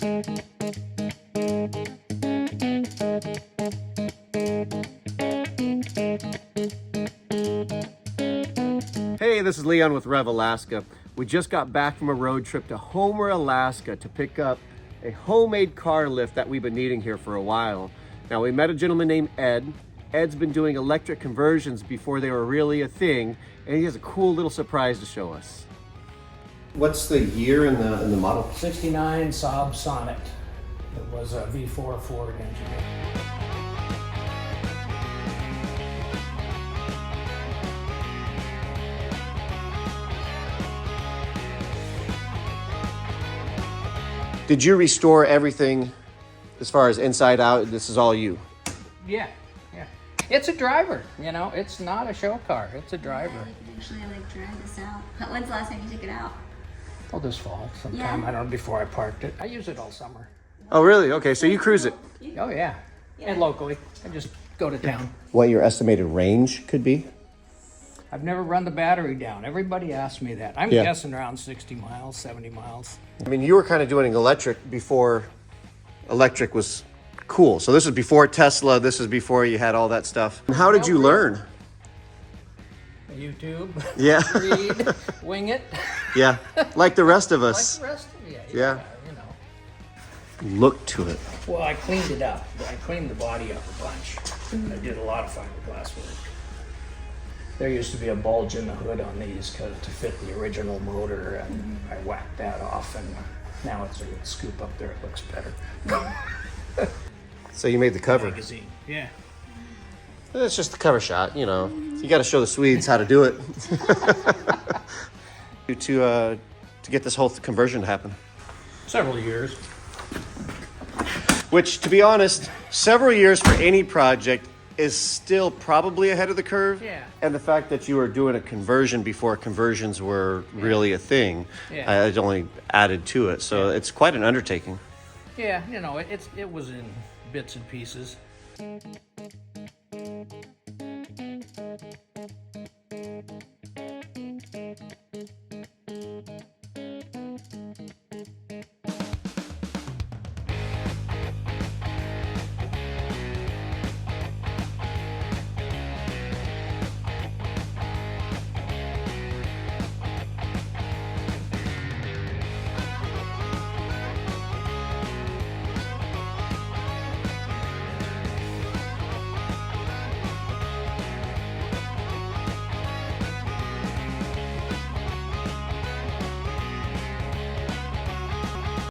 Hey, this is Leon with Rev Alaska. We just got back from a road trip to Homer, Alaska to pick up a homemade car lift that we've been needing here for a while. Now, we met a gentleman named Ed. Ed's been doing electric conversions before they were really a thing, and he has a cool little surprise to show us. What's the year and the model? 69 Saab Sonett. It was a V4 Ford engine. Did you restore everything as far as inside out? This is all you? Yeah. It's a driver, you know. It's not a show car. It's a driver. I could actually drive this out. When's the last time you took it out? Oh, this fall sometime. Yeah. I don't know, before I parked it. I use it all summer. Oh, really? Okay, so you cruise it. Oh, yeah. And locally. I just go to town. What your estimated range could be? I've never run the battery down. Everybody asks me that. I'm guessing around 60 miles, 70 miles. I mean, you were kind of doing electric before electric was cool. So this is before Tesla. This is before you had all that stuff. And how did you learn? YouTube. Yeah. Read. Wing it. Yeah. Like the rest of us. Like the rest of you. Yeah. You know. Look to it. Well, I cleaned it up. I cleaned the body up a bunch. I did a lot of fiberglass work. There used to be a bulge in the hood on these to fit the original motor, and I whacked that off, and now it's a little scoop up there. It looks better. So you made the cover. Magazine. Yeah. It's just the cover shot, you know. You got to show the Swedes how to do it. to get this whole conversion to happen. Several years. Which, to be honest, several years for any project is still probably ahead of the curve. Yeah. And the fact that you were doing a conversion before conversions were really a thing, it only added to it. So it's quite an undertaking. Yeah, you know, it was in bits and pieces.